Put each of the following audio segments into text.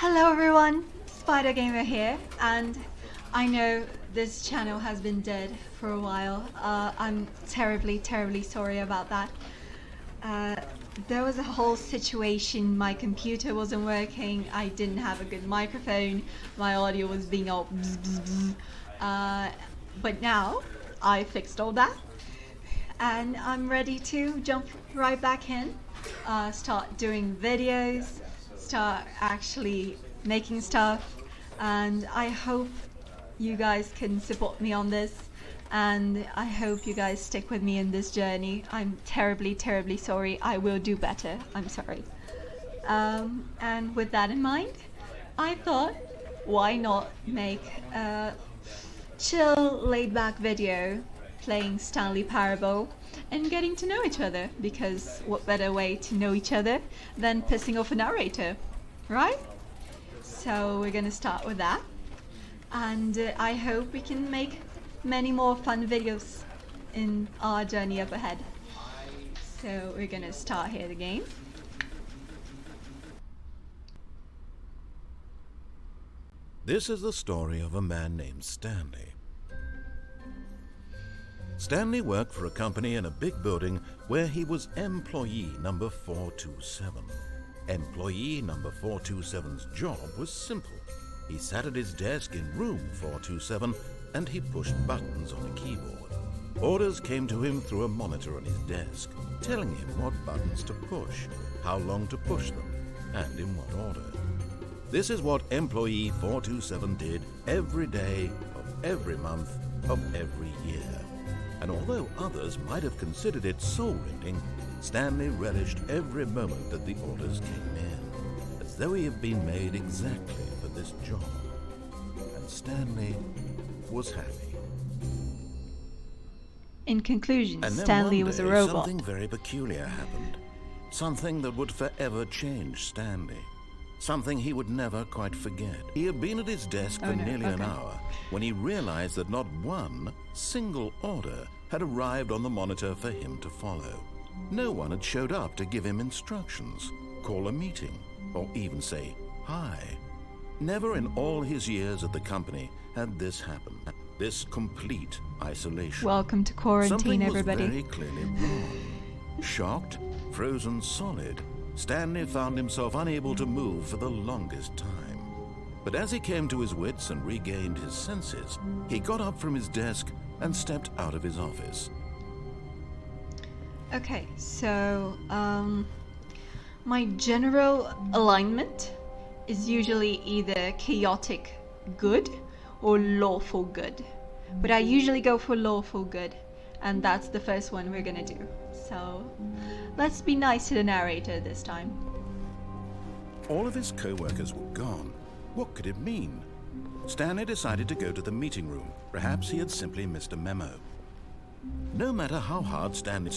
Hello everyone, Spider Gamer here, and I know this channel has been dead for a while. I'm terribly sorry about that. There was a whole situation, my computer wasn't working, I didn't have a good microphone, my audio was being all bzz, bzz, bzz. But now I fixed all that and I'm ready to jump right back in, start doing videos, start actually making stuff, and I hope you guys can support me on this, and I hope you guys stick with me in this journey. I'm terribly sorry. I will do better. I'm sorry. And with that in mind, I thought, why not make a chill, laid-back video playing Stanley Parable and getting to know each other, because what better way to know each other than pissing off a narrator, right? So we're gonna start with that, and I hope we can make many more fun videos in our journey up ahead. So we're gonna start here the game. This is the story of a man named Stanley. Stanley worked for a company in a big building where he was employee number 427. Employee number 427's job was simple. He sat at his desk in room 427 and he pushed buttons on a keyboard. Orders came to him through a monitor on his desk, telling him what buttons to push, how long to push them, and in what order. This is what employee 427 did every day of every month of every year. And although others might have considered it soul-rending, Stanley relished every moment that the orders came in, as though he had been made exactly for this job. And Stanley was happy. In conclusion, And then Stanley one was a day, robot. something very peculiar happened. Something that would forever change Stanley. Something he would never quite forget. He had been at his desk for nearly an hour when he realized that not one single order had arrived on the monitor for him to follow. No one had showed up to give him instructions, call a meeting, or even say hi. Never in all his years at the company had this happened. This complete isolation. Welcome to quarantine, Something everybody. was very clearly wrong. Shocked, frozen solid, Stanley found himself unable to move for the longest time. But as he came to his wits and regained his senses, he got up from his desk and stepped out of his office. Okay, so my general alignment is usually either chaotic good or lawful good, but I usually go for lawful good, and that's the first one we're gonna do. So let's be nice to the narrator this time. All of his co-workers were gone. What could it mean? Stanley decided to go to the meeting room. Perhaps he had simply missed a memo. No matter how hard Stanley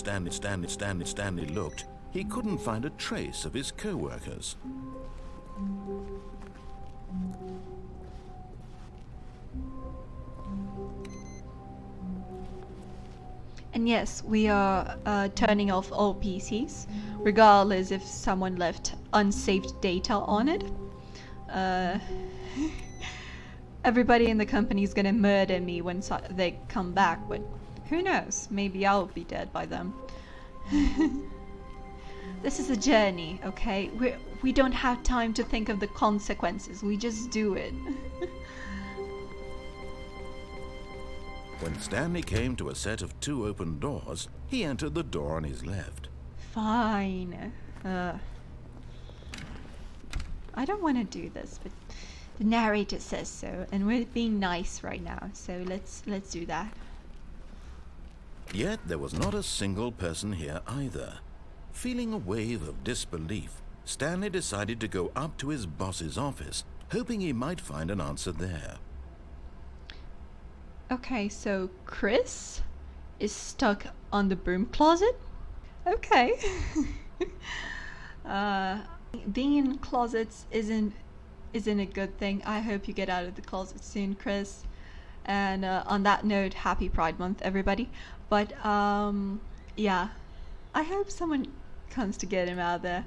looked, he couldn't find a trace of his co-workers. And yes, we are turning off all PCs, regardless if someone left unsaved data on it. Everybody in the company is gonna murder me when they come back, but who knows? Maybe I'll be dead by then. This is a journey, okay? We don't have time to think of the consequences. We just do it. When Stanley came to a set of 2 open doors, he entered the door on his left. Fine. I don't want to do this, but the narrator says so, and we're being nice right now, so let's do that. Yet there was not a single person here either. Feeling a wave of disbelief, Stanley decided to go up to his boss's office, hoping he might find an answer there. Okay, so Chris is stuck on the broom closet? Okay. Being in closets isn't a good thing. I hope you get out of the closet soon, Chris. And on that note, happy Pride Month, everybody. But yeah, I hope someone comes to get him out of there.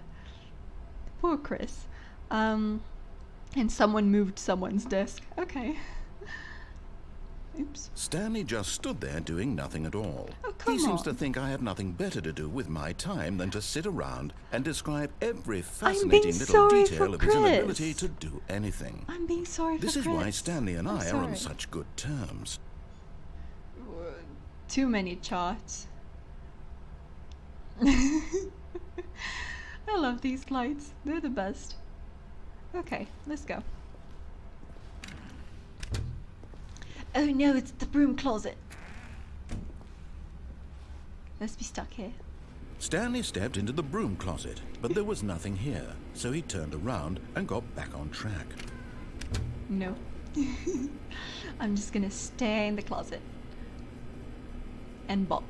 Poor Chris. And someone moved someone's desk. Okay. Oops. Stanley just stood there doing nothing at all. Oh, come He seems on. to think I have nothing better to do with my time than to sit around and describe every being fascinating little sorry detail for of his Chris. inability to do anything. I'm being sorry for This is Chris. why Stanley and I'm I are on sorry. such good terms. Too many charts. I love these lights. They're the best. Okay, let's go. Oh no, it's the broom closet. Let's be stuck here. Stanley stepped into the broom closet, but there was nothing here, so he turned around and got back on track. No. I'm just gonna stay in the closet. And bop.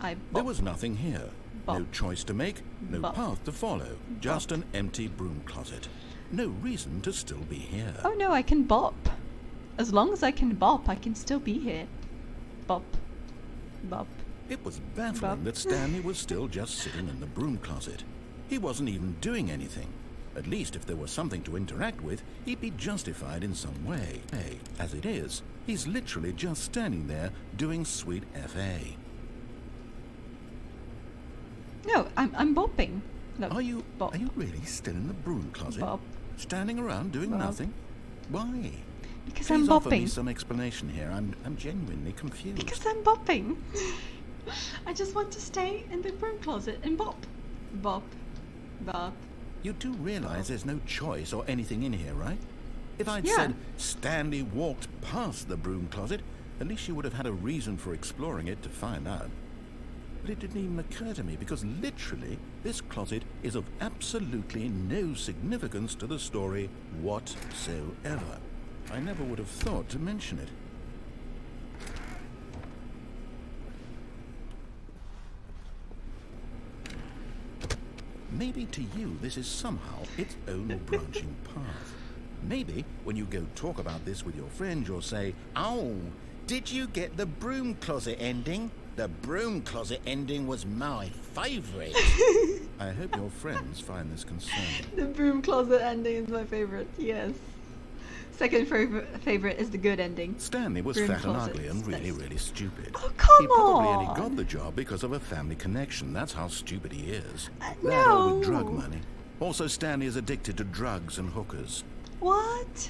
I bop. There was nothing here. No Bop. choice to make, no Bop. path to follow, just an empty broom closet. No reason to still be here. Oh no, I can bop. As long as I can bop, I can still be here. Bop. Bop. It was baffling Bop. that Stanley was still just sitting in the broom closet. He wasn't even doing anything. At least if there was something to interact with, he'd be justified in some way. Hey, as it is, he's literally just standing there doing sweet FA. No, I'm bopping. Look, Are you bop. really still in the broom closet? Bop. Standing around doing Bop. nothing? Why? Because Please I'm offer me bopping. some explanation here. I'm genuinely confused. Because I'm bopping. I just want to stay in the broom closet and bop. Bop. Bop. You do realize there's no choice or anything in here, right? If I'd Yeah. said Stanley walked past the broom closet, at least you would have had a reason for exploring it to find out. But it didn't even occur to me because literally this closet is of absolutely no significance to the story whatsoever. I never would have thought to mention it. Maybe to you this is somehow its own branching path. Maybe when you go talk about this with your friend, you'll say, "Oh, did you get the broom closet ending? The broom closet ending was my favourite." I hope your friends find this concerning. The broom closet ending is my favorite, yes. Second favorite is the good ending. Stanley was Broom fat and closet ugly and is really, best. really stupid. Oh, come He probably on. only got the job because of a family connection. That's how stupid he is. That no. or with drug money. Also, Stanley is addicted to drugs and hookers. What?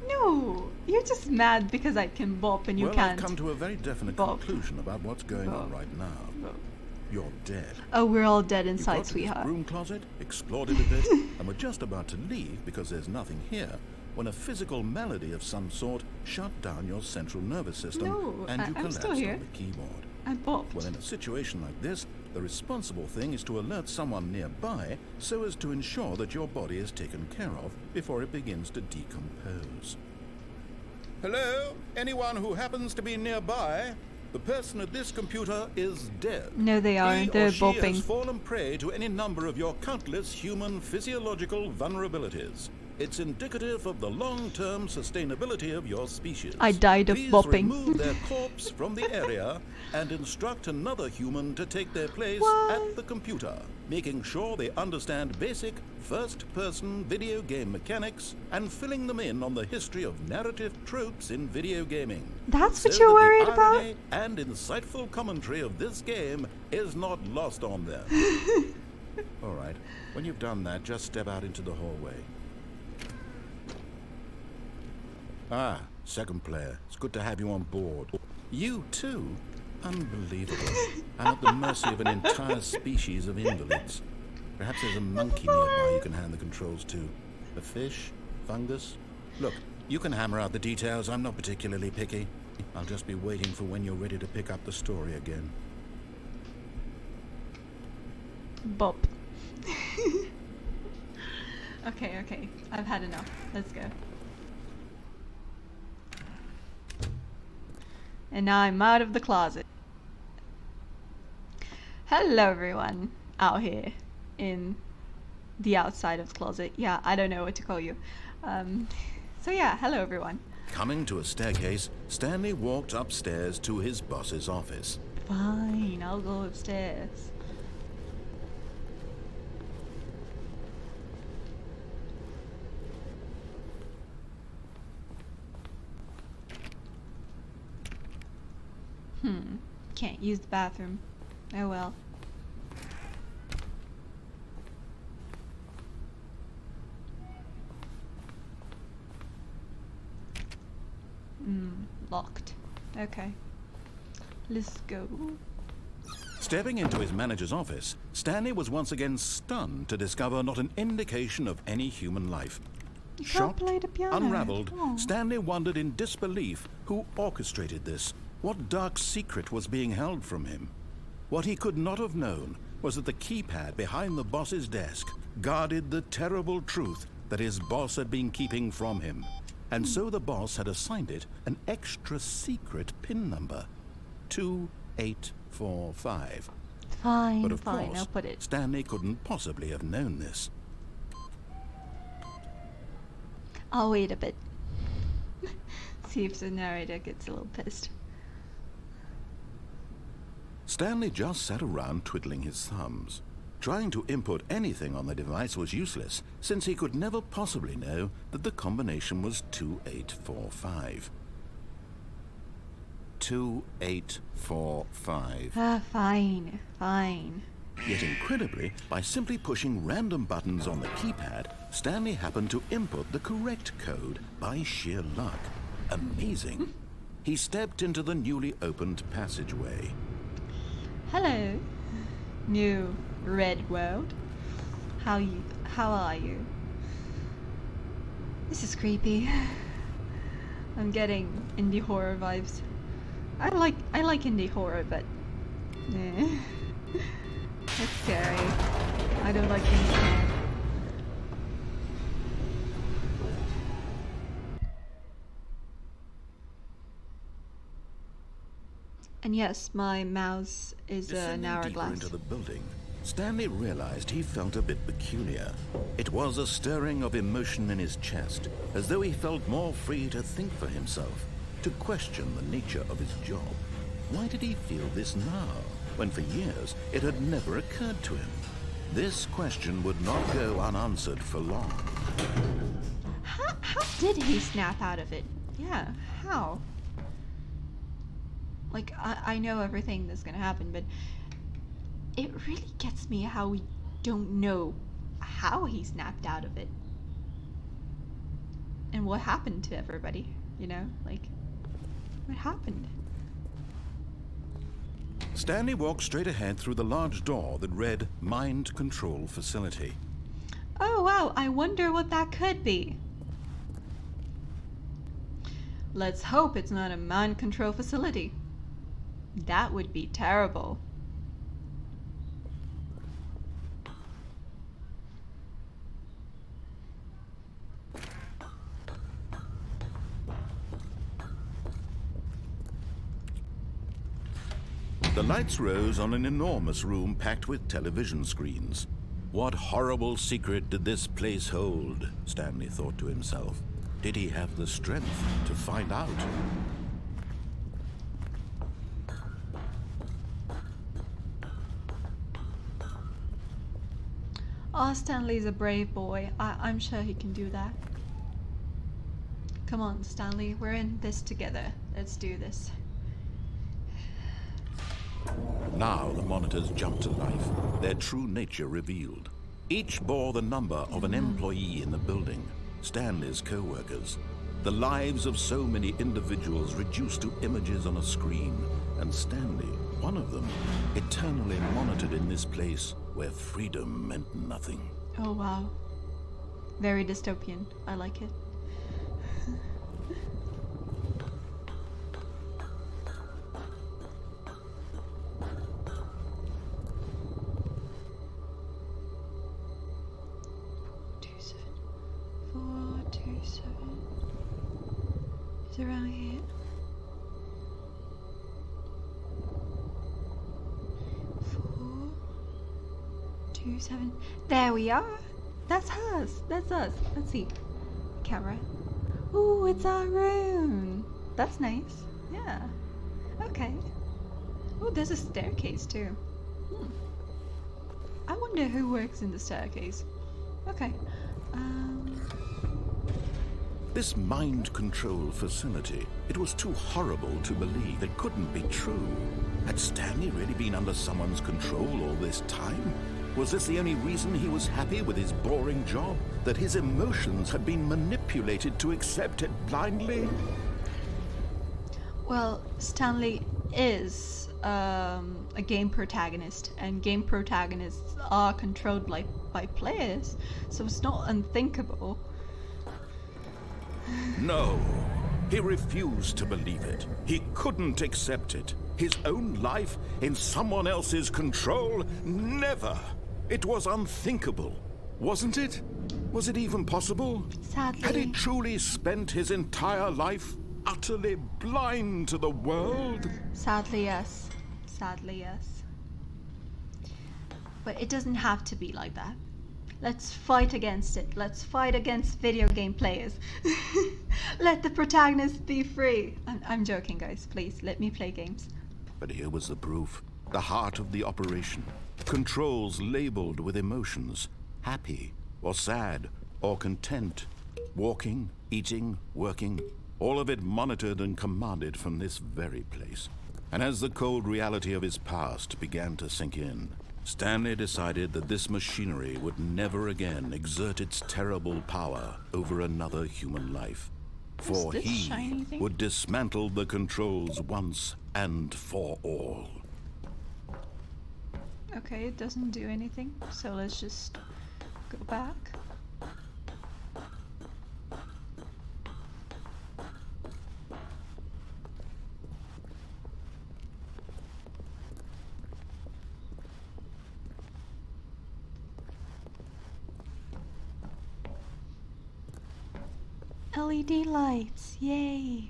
No, you're just mad because I can bop and you Well, can't. I've come to a very definite Bop. conclusion about what's going on Bop. right now. Bop. You're dead. Oh, we're all dead You inside, got to this sweetheart. broom closet, explored it a bit, and were just about to leave because there's nothing here, when a physical malady of some sort shut down your central nervous system No, and you I'm collapsed still here. on the keyboard. I bopped. Well, in a situation like this, the responsible thing is to alert someone nearby so as to ensure that your body is taken care of before it begins to decompose. Hello? Anyone who happens to be nearby? The person at this computer is dead. No, they He aren't. or They're she bopping. has fallen prey to any number of your countless human physiological vulnerabilities. It's indicative of the long-term sustainability of your species. I died of Please bopping. remove their corpse from the area and instruct another human to take their place What? at the computer, making sure they understand basic first-person video game mechanics and filling them in on the history of narrative tropes in video gaming. That's what so you're that worried the about? irony and insightful commentary of this game is not lost on them. All right, when you've done that, just step out into the hallway. Ah, second player. It's good to have you on board. You too? Unbelievable. I'm at the mercy of an entire species of invalids. Perhaps there's a monkey nearby you can hand the controls to. A fish? Fungus? Look, you can hammer out the details. I'm not particularly picky. I'll just be waiting for when you're ready to pick up the story again. Bop. Okay. I've had enough. Let's go. And now I'm out of the closet. Hello, everyone out here in the outside of the closet. Yeah, I don't know what to call you. So yeah, hello, everyone. Coming to a staircase, Stanley walked upstairs to his boss's office. Fine, I'll go upstairs. Can't use the bathroom. Oh well. Locked. Okay. Let's go. Stepping into his manager's office, Stanley was once again stunned to discover not an indication of any human life. You can't Shocked, play the piano. unraveled, Oh. Stanley wondered in disbelief who orchestrated this. What dark secret was being held from him? What he could not have known was that the keypad behind the boss's desk guarded the terrible truth that his boss had been keeping from him. And so the boss had assigned it an extra secret PIN number, 2845. Fine, But of fine, course, I'll put it. Stanley couldn't possibly have known this. I'll wait a bit. See if the narrator gets a little pissed. Stanley just sat around twiddling his thumbs. Trying to input anything on the device was useless, since he could never possibly know that the combination was 2845. 2845. Fine, fine. Yet incredibly, by simply pushing random buttons on the keypad, Stanley happened to input the correct code by sheer luck. Amazing. He stepped into the newly opened passageway. Hello, new red world. How are you? This is creepy. I'm getting indie horror vibes. I like indie horror, but it's scary. I don't like being scared. And yes, my mouse is an Descending deeper hourglass. into the building, Stanley realized he felt a bit peculiar. It was a stirring of emotion in his chest, as though he felt more free to think for himself, to question the nature of his job. Why did he feel this now, when for years it had never occurred to him? This question would not go unanswered for long. How did he snap out of it? Yeah, how? Like, I know everything that's gonna happen, but it really gets me how we don't know how he snapped out of it. And what happened to everybody, you know? Like, what happened? Stanley walked straight ahead through the large door that read Mind Control Facility. Oh wow, I wonder what that could be. Let's hope it's not a mind control facility. That would be terrible. The lights rose on an enormous room packed with television screens. What horrible secret did this place hold? Stanley thought to himself. Did he have the strength to find out? Oh, Stanley's a brave boy. I'm sure he can do that. Come on, Stanley, we're in this together. Let's do this. Now the monitors jumped to life, their true nature revealed. Each bore the number of an employee in the building, Stanley's co-workers. The lives of so many individuals reduced to images on a screen, and Stanley, one of them, eternally monitored in this place where freedom meant nothing. Oh wow. Very dystopian. I like it. Is it around here? 427. There we are. That's us. That's us. Let's see. Camera. Ooh, it's our room. That's nice. Yeah. Okay. Oh, there's a staircase too. I wonder who works in the staircase. Okay. This mind control facility, it was too horrible to believe. It couldn't be true. Had Stanley really been under someone's control all this time? Was this the only reason he was happy with his boring job? That his emotions had been manipulated to accept it blindly? Well, Stanley is a game protagonist, and game protagonists are controlled by players, so it's not unthinkable. No, he refused to believe it. He couldn't accept it. His own life in someone else's control? Never! It was unthinkable, wasn't it? Was it even possible? Sadly. Had he truly spent his entire life utterly blind to the world? Sadly, yes. Sadly, yes. But it doesn't have to be like that. Let's fight against it. Let's fight against video game players. Let the protagonist be free. I'm joking, guys. Please, let me play games. But here was the proof. The heart of the operation. Controls labeled with emotions. Happy, or sad, or content. Walking, eating, working. All of it monitored and commanded from this very place. And as the cold reality of his past began to sink in, Stanley decided that this machinery would never again exert its terrible power over another human life. For he would dismantle the controls once and for all. Okay, it doesn't do anything, so let's just go back. LED lights, yay!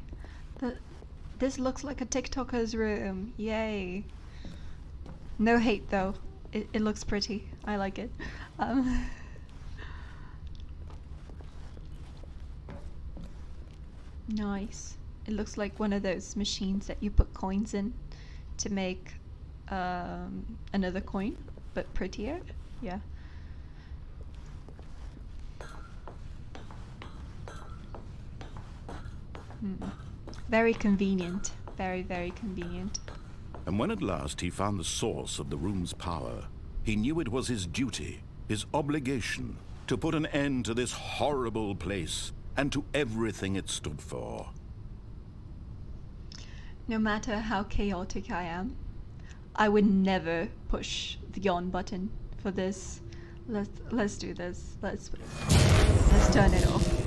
This looks like a TikToker's room, yay! No hate though, it looks pretty, I like it. Nice. It looks like one of those machines that you put coins in to make another coin, but prettier, yeah. Very convenient. Very, very convenient. And when at last he found the source of the room's power, he knew it was his duty, his obligation, to put an end to this horrible place and to everything it stood for. No matter how chaotic I am, I would never push the on button for this. Let's do this. Let's turn it off.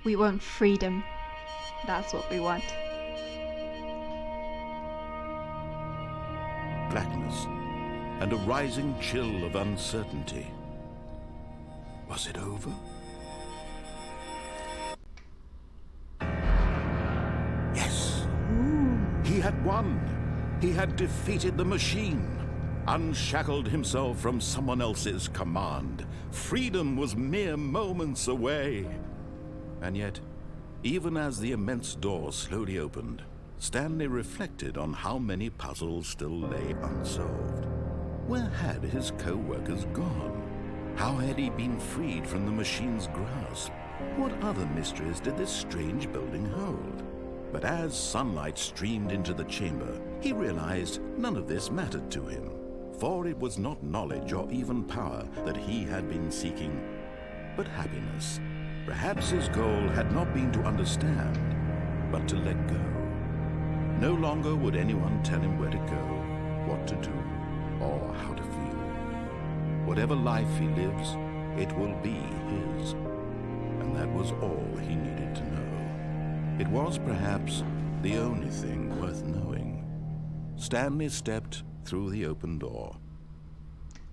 We want freedom. That's what we want. Blackness and a rising chill of uncertainty. Was it over? Yes. He had won. He had defeated the machine. Unshackled himself from someone else's command. Freedom was mere moments away. And yet, even as the immense door slowly opened, Stanley reflected on how many puzzles still lay unsolved. Where had his co-workers gone? How had he been freed from the machine's grasp? What other mysteries did this strange building hold? But as sunlight streamed into the chamber, he realized none of this mattered to him, for it was not knowledge or even power that he had been seeking, but happiness. Perhaps his goal had not been to understand, but to let go. No longer would anyone tell him where to go, what to do, or how to feel. Whatever life he lives, it will be his. And that was all he needed to know. It was perhaps the only thing worth knowing. Stanley stepped through the open door.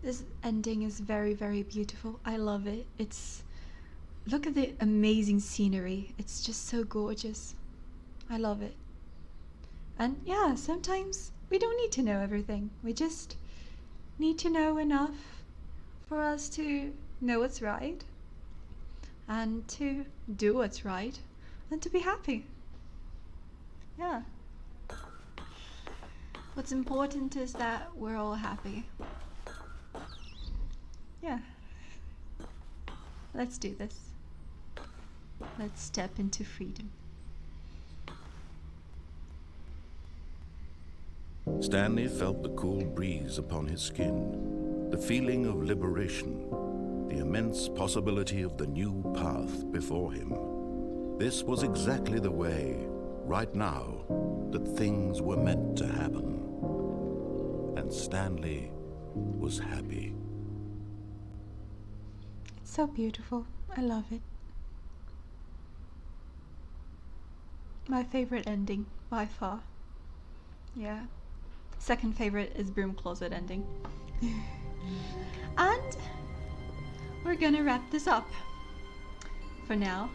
This ending is very, very beautiful. I love it. Look at the amazing scenery. It's just so gorgeous. I love it. And yeah, sometimes we don't need to know everything. We just need to know enough for us to know what's right and to do what's right and to be happy. Yeah. What's important is that we're all happy. Yeah. Let's do this. Let's step into freedom. Stanley felt the cool breeze upon his skin, the feeling of liberation, the immense possibility of the new path before him. This was exactly the way, right now, that things were meant to happen. And Stanley was happy. It's so beautiful. I love it. My favorite ending, by far. Yeah. Second favorite is Broom Closet ending. And we're gonna wrap this up for now.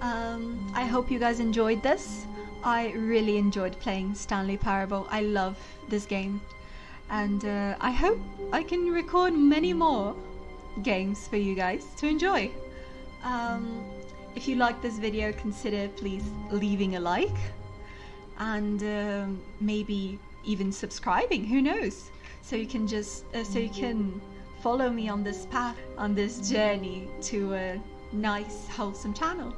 I hope you guys enjoyed this. I really enjoyed playing Stanley Parable. I love this game. And I hope I can record many more games for you guys to enjoy. If you like this video, consider please leaving a like and maybe even subscribing, who knows, so you can just so you can follow me on this path, on this journey to a nice wholesome channel.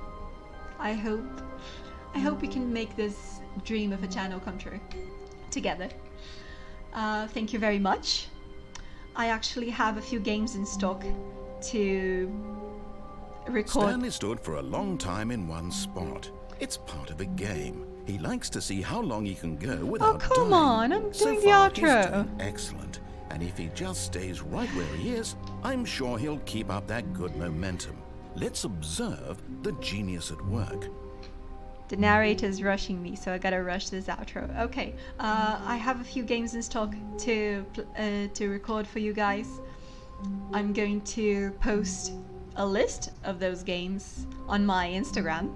I hope we can make this dream of a channel come true together. Thank you very much. I actually have a few games in stock to record. Stanley stood for a long time in one spot. It's part of a game. He likes to see how long he can go without dying. Oh, come on, I'm So doing the far, outro. he's doing excellent. And if he just stays right where he is, I'm sure he'll keep up that good momentum. Let's observe the genius at work. The narrator's rushing me, so I gotta rush this outro. Okay, I have a few games in stock to record for you guys. I'm going to post a list of those games on my Instagram,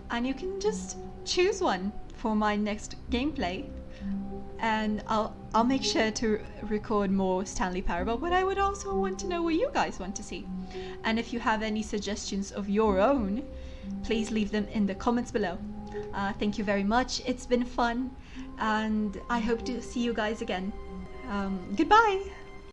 and you can just choose one for my next gameplay. And I'll make sure to record more Stanley Parable, but I would also want to know what you guys want to see. And if you have any suggestions of your own, please leave them in the comments below. Thank you very much. It's been fun, and I hope to see you guys again. Goodbye.